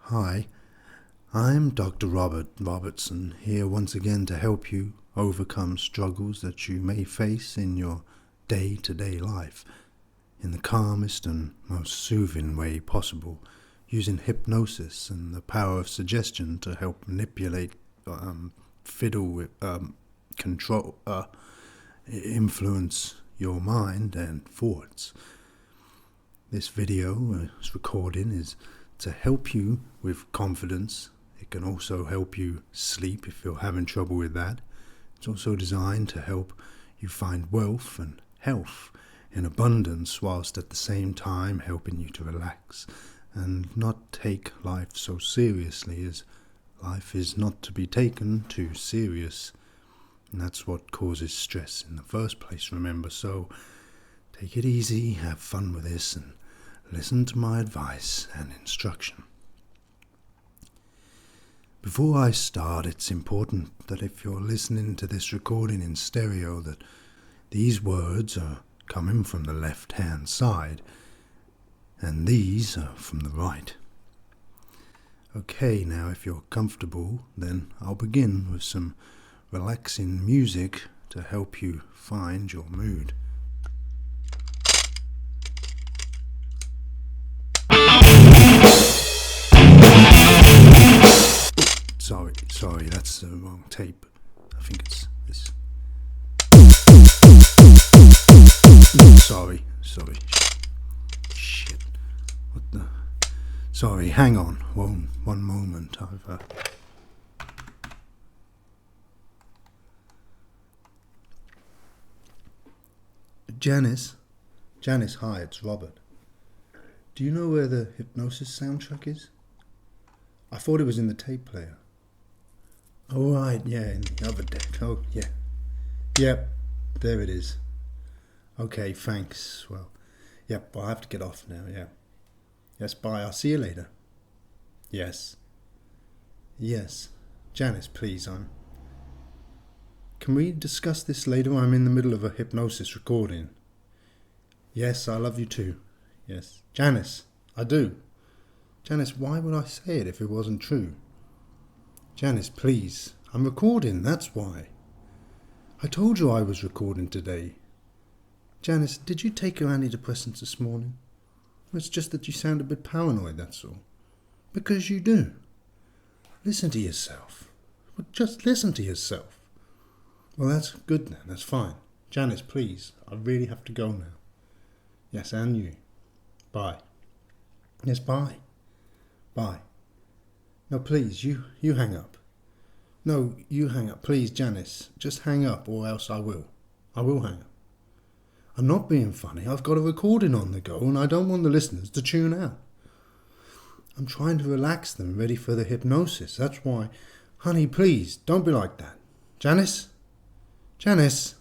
Hi, I'm Dr. Robert Robertson, here once again to help you overcome struggles that you may face in your day-to-day life in the calmest and most soothing way possible, using hypnosis and the power of suggestion to help manipulate, fiddle with, control, influence your mind and thoughts. This video, this recording, is to help you with confidence. It can also help you sleep if you're having trouble with that. It's also designed to help you find wealth and health in abundance, whilst at the same time helping you to relax and not take life so seriously, as life is not to be taken too serious. And that's what causes stress in the first place, remember. So take it easy, have fun with this, and listen to my advice and instruction. Before I start, it's important that if you're listening to this recording in stereo, that these words are coming from the left-hand side and these are from the right. Okay, now if you're comfortable, then I'll begin with some relaxing music to help you find your mood. Sorry, that's the wrong tape. I think it's this. Sorry. Shit. What the? Sorry, hang on. One moment. Janice, hi, it's Robert. Do you know where the Hypnosis soundtrack is? I thought it was in the tape player. Oh, right, yeah, in the other deck. Oh, yeah. Yep, there it is. Okay, thanks. Well, yep, I have to get off now, yeah. Yes, bye, I'll see you later. Yes. Janice, please, Can we discuss this later? I'm in the middle of a hypnosis recording. Yes, I love you too. Yes. Janice, I do. Janice, why would I say it if it wasn't true? Janice, please. I'm recording, that's why. I told you I was recording today. Janice, did you take your antidepressants this morning? It's just that you sound a bit paranoid, that's all. Because you do. Listen to yourself. Just listen to yourself. Well, that's good then, that's fine. Janice, please, I really have to go now. Yes, and you. Bye. Yes, bye. Bye. No, please, you hang up. No, you hang up. Please, Janice, just hang up or else I will. I will hang up. I'm not being funny. I've got a recording on the go and I don't want the listeners to tune out. I'm trying to relax them, ready for the hypnosis. That's why. Honey, please, don't be like that. Janice? Janice?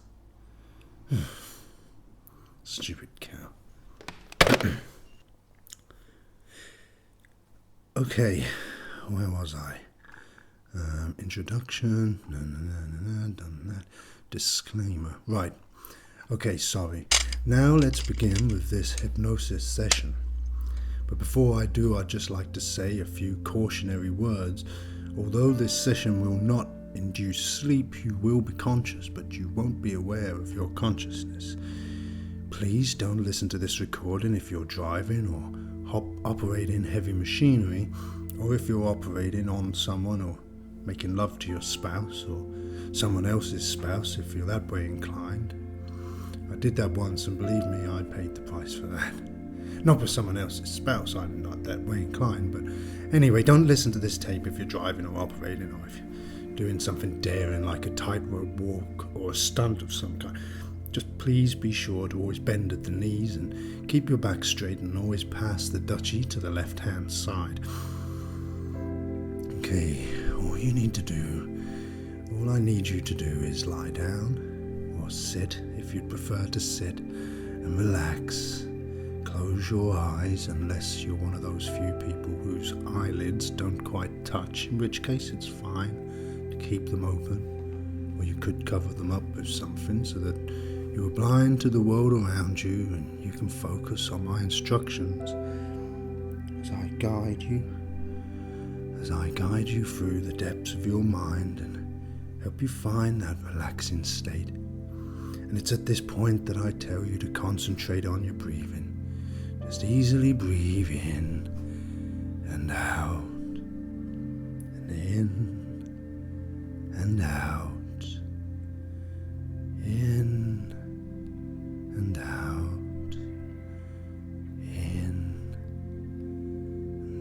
Stupid cow. Okay. Where was I? Introduction. Done that. Disclaimer. Right. Okay, sorry. Now let's begin with this hypnosis session. But before I do, I'd just like to say a few cautionary words. Although this session will not induce sleep, you will be conscious, but you won't be aware of your consciousness. Please don't listen to this recording if you're driving or operating heavy machinery, or if you're operating on someone or making love to your spouse or someone else's spouse if you're that way inclined. I did that once and believe me, I paid the price for that. Not for someone else's spouse, I'm not that way inclined, but anyway, don't listen to this tape if you're driving or operating or if you're doing something daring like a tightrope walk or a stunt of some kind. Just please be sure to always bend at the knees and keep your back straight and always pass the duchy to the left-hand side. Okay, all I need you to do is lie down or sit if you'd prefer to sit and relax. Close your eyes unless you're one of those few people whose eyelids don't quite touch, in which case it's fine to keep them open. Or you could cover them up with something so that you are blind to the world around you and you can focus on my instructions as I guide you as I guide you through the depths of your mind and help you find that relaxing state. And it's at this point that I tell you to concentrate on your breathing. Just easily breathe in and out, and in and out, in and out, in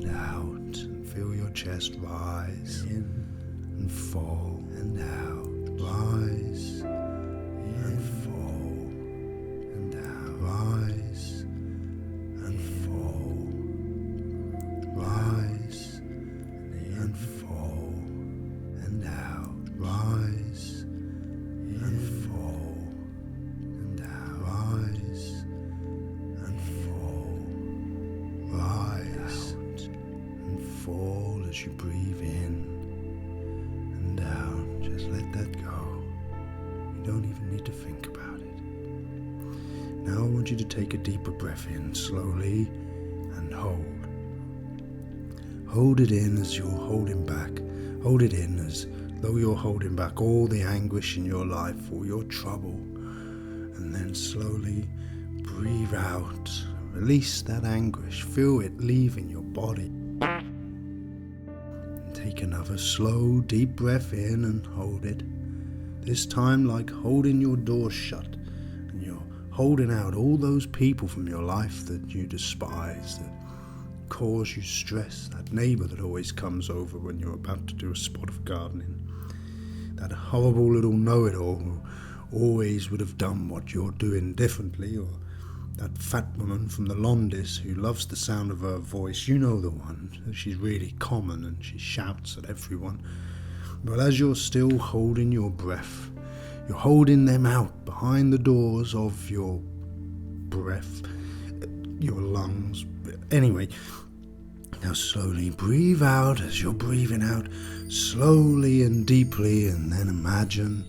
and out, and feel your chest rise in and fall and out, rise and fall and out, rise and fall, rise and fall and out, rise and fall and out, rise and fall, rise and fall as you breathe in and out. Just let that go. You don't even need to think about it. Now I want you to take a deeper breath in slowly and hold. Hold it in as you're holding back. Hold it in as though you're holding back all the anguish in your life, all your trouble. And then slowly breathe out. Release that anguish. Feel it leaving your body. And take another slow, deep breath in and hold it. This time like holding your door shut. And you're holding out all those people from your life that you despise, that cause you stress, that neighbour that always comes over when you're about to do a spot of gardening, that horrible little know-it-all who always would have done what you're doing differently, or that fat woman from the Londis who loves the sound of her voice. You know the one. She's really common and she shouts at everyone. Well, as you're still holding your breath, you're holding them out behind the doors of your breath, your lungs. Anyway, now slowly breathe out as you're breathing out, slowly and deeply, and then imagine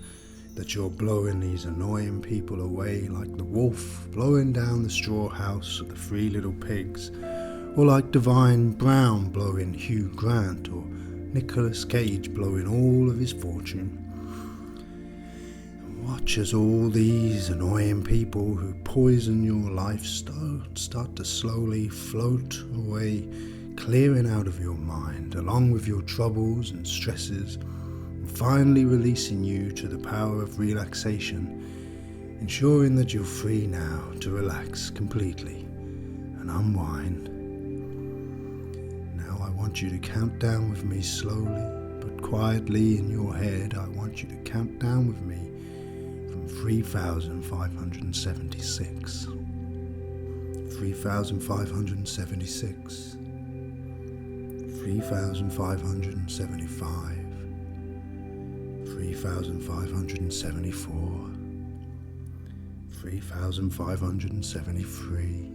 that you're blowing these annoying people away like the wolf blowing down the straw house of the three little pigs, or like Divine Brown blowing Hugh Grant, or Nicolas Cage blowing all of his fortune. Watch as all these annoying people who poison your life start to slowly float away, clearing out of your mind, along with your troubles and stresses, and finally releasing you to the power of relaxation, ensuring that you're free now to relax completely and unwind. Now I want you to count down with me slowly, but quietly in your head. I want you to count down with me 3,576, 3,576, 3,575, 3,574, 3,573,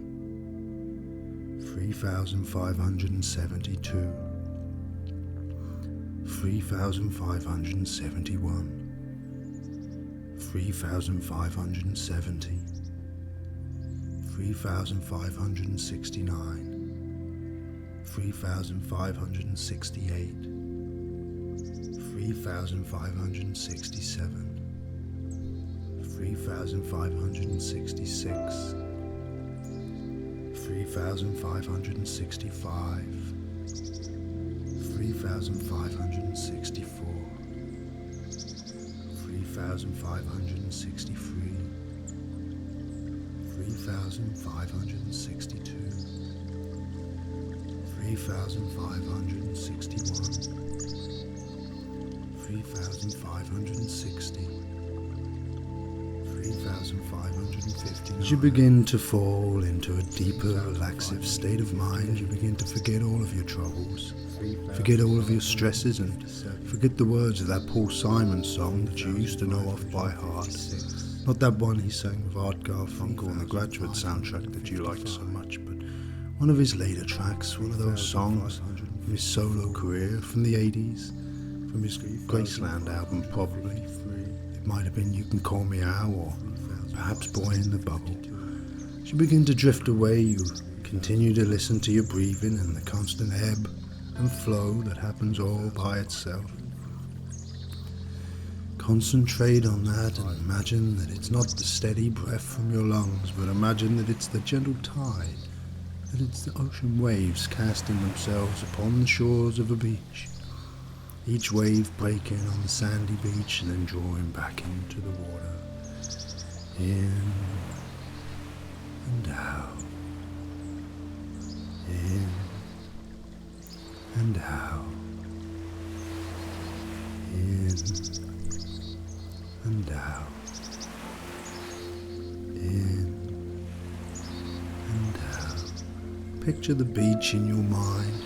3,572, 3,571, 3,570, 3,569, 3,568, 3,567, 3,566, 3,565, 3,564, 3,563, 3,562, 3,561, 3,560, 3,550. As you begin to fall into a deeper, relaxive state of mind, you begin to forget all of your troubles, forget all of your stresses, and forget the words of that Paul Simon song that you used to know off by heart. Not that one he sang with Art Garfunkel on the Graduate soundtrack that you liked so much, but one of his later tracks, one of those songs from his solo career from the 80s, from his Graceland album probably. It might have been You Can Call Me Al, or perhaps Boy in the Bubble. As you begin to drift away, you continue to listen to your breathing and the constant ebb and flow that happens all by itself. Concentrate on that and imagine that it's not the steady breath from your lungs, but imagine that it's the gentle tide, that it's the ocean waves casting themselves upon the shores of a beach. Each wave breaking on the sandy beach and then drawing back into the water. In and out. In and out. In and out. In and out. Picture the beach in your mind.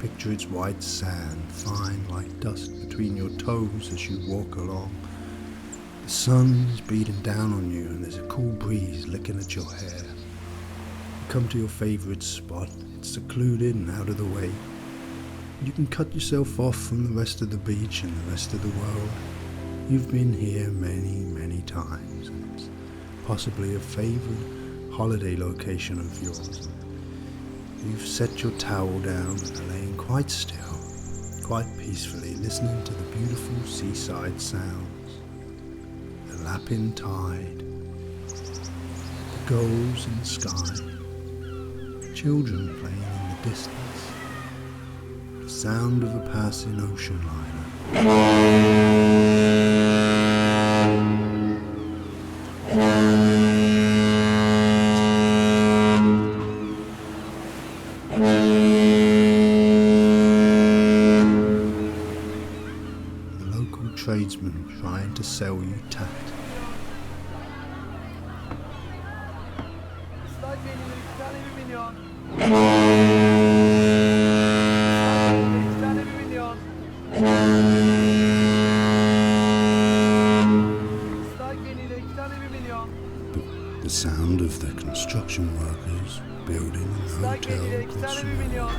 Picture its white sand, fine like dust between your toes as you walk along. The sun is beating down on you and there's a cool breeze licking at your hair. You come to your favourite spot. It's secluded and out of the way. You can cut yourself off from the rest of the beach and the rest of the world. You've been here many, many times, and it's possibly a favourite holiday location of yours. You've set your towel down and are laying quite still, quite peacefully, listening to the beautiful seaside sounds, the lapping tide, the gulls in the sky, children playing in the distance, the sound of a passing ocean liner. Tradesman trying to sell you tact. The sound of the construction workers building the hotel across the road.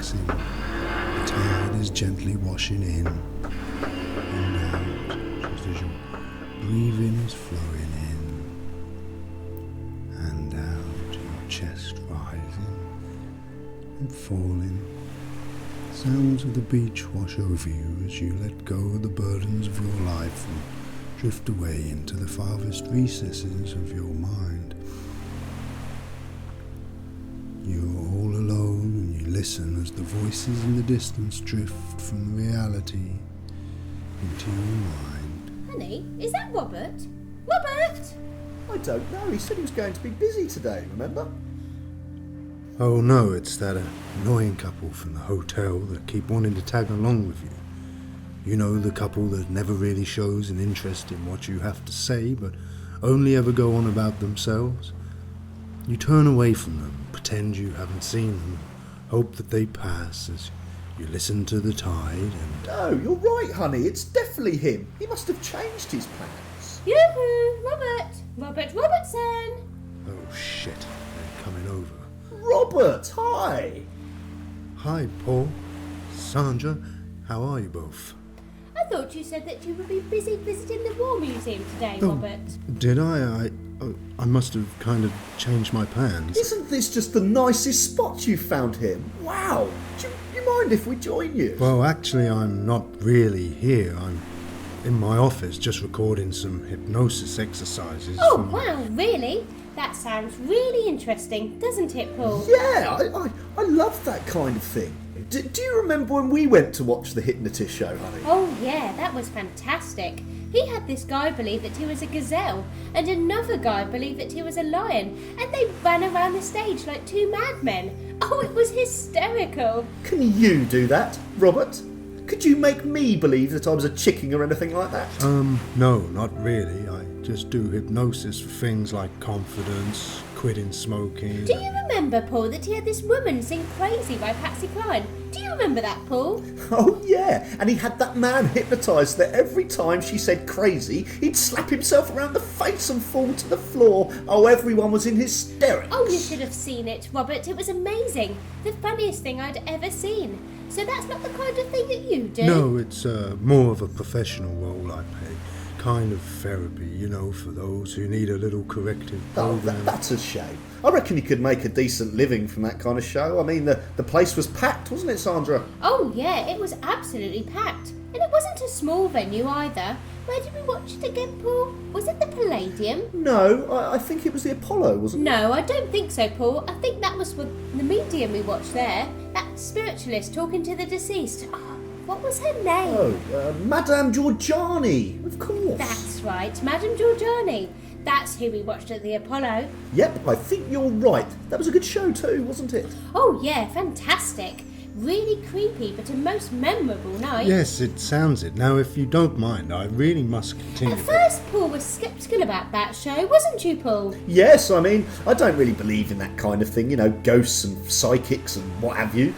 The tide is gently washing in and out, just as your breathing is flowing in and out, your chest rising and falling. Sounds of the beach wash over you as you let go of the burdens of your life and drift away into the farthest recesses of your mind. You're all alone and you listen as the voices in the distance drift from reality into your mind. Honey, is that Robert? Robert! I don't know. He said he was going to be busy today, remember? Oh no, it's that annoying couple from the hotel that keep wanting to tag along with you. You know, the couple that never really shows an interest in what you have to say, but only ever go on about themselves. You turn away from them, pretend you haven't seen them, hope that they pass as you listen to the tide and... No, you're right, honey. It's definitely him. He must have changed his plans. Yoo-hoo! Robert Robertson! Oh shit, they're coming over. Robert, hi! Hi, Paul. Sandra, how are you both? I thought you said that you would be busy visiting the War Museum today, Oh, Robert. Did I? I must have kind of changed my plans. Isn't this just the nicest spot you found him? Wow! Do you mind if we join you? Well, actually, I'm not really here. I'm in my office just recording some hypnosis exercises. Oh, wow, really? That sounds really interesting, doesn't it, Paul? Yeah, I love that kind of thing. Do you remember when we went to watch the Hypnotist show, honey? Oh, yeah, that was fantastic. He had this guy believe that he was a gazelle, and another guy believe that he was a lion, and they ran around the stage like two madmen. Oh, it was hysterical. Can you do that, Robert? Could you make me believe that I was a chicken or anything like that? No, not really. I just do hypnosis for things like confidence, quitting smoking. Do you remember, Paul, that he had this woman sing Crazy by Patsy Cline? Do you remember that, Paul? Oh, yeah. And he had that man hypnotised that every time she said crazy, he'd slap himself around the face and fall to the floor. Oh, everyone was in hysterics. Oh, you should have seen it, Robert. It was amazing. The funniest thing I'd ever seen. So that's not the kind of thing that you do? No, it's more of a professional role I play. Kind of therapy, you know, for those who need a little corrective Oh, program. that's a shame. I reckon you could make a decent living from that kind of show. I mean, the place was packed, wasn't it, Sandra? Oh yeah, it was absolutely packed. And it wasn't a small venue either. Where did we watch it again, Paul? Was it the Palladium? No, I think it was the Apollo, wasn't it? No, I don't think so, Paul. I think that was with the medium we watched there. That spiritualist talking to the deceased. Oh, what was her name? Oh, Madame Giorgiani, of course. That's right, Madame Giorgiani. That's who we watched at the Apollo. Yep, I think you're right. That was a good show too, wasn't it? Oh yeah, fantastic. Really creepy, but a most memorable night. Yes, it sounds it. Now, if you don't mind, I really must continue. At first, Paul was sceptical about that show, wasn't you, Paul? Yes, I mean, I don't really believe in that kind of thing, you know, ghosts and psychics and what have you.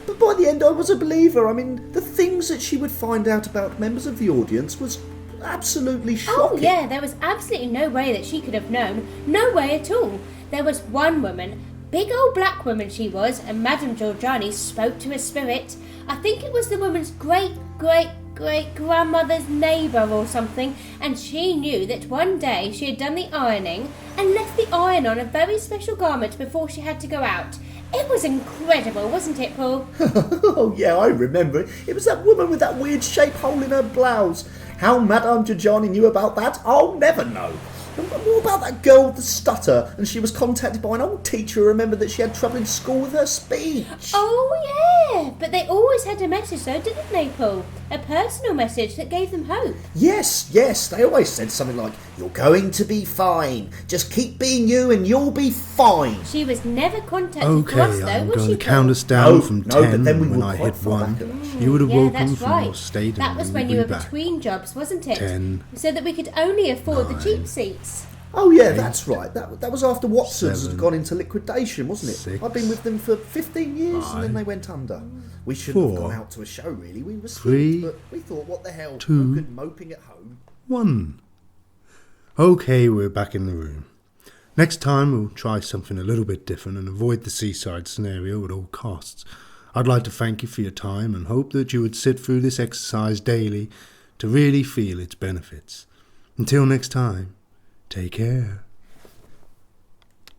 But by the end, I was a believer. I mean, the things that she would find out about members of the audience was absolutely shocking. Oh yeah, there was absolutely no way that she could have known. No way at all. There was one woman, big old black woman she was, and Madame Giorgiani spoke to a spirit. I think it was the woman's great-great-great-grandmother's neighbour or something, and she knew that one day she had done the ironing and left the iron on a very special garment before she had to go out. It was incredible, wasn't it, Paul? Oh yeah, I remember. It was that woman with that weird shaped hole in her blouse. How Madame Giorgiani knew about that, I'll never know. And what about that girl with the stutter? And she was contacted by an old teacher who remembered that she had trouble in school with her speech. Oh yeah, but they always had a message though, didn't they, Paul? A personal message that gave them hope. Yes, they always said something like, "You're going to be fine. Just keep being you and you'll be fine." She was never contacted Okay, to us though, I'm was going she, to count Paul? us down No, from no, but 10. then we When were I quite hit far 1, back, actually. you would have Yeah, woken that's from right. your state That and was we when would you were be back. between jobs, wasn't it? 10, So that we could only afford the 9, cheap seats. Oh yeah, that's right. That was after Watson's 7, had gone into liquidation, wasn't it? 6, I've been with them for 15 years and then 5, they went under. We shouldn't have 4, gone out to a show really. We were 3, sweet, but we thought, what the hell? 2, No good moping at home. 1. Okay, we're back in the room. Next time we'll try something a little bit different and avoid the seaside scenario at all costs. I'd like to thank you for your time and hope that you would sit through this exercise daily to really feel its benefits. Until next time, take care.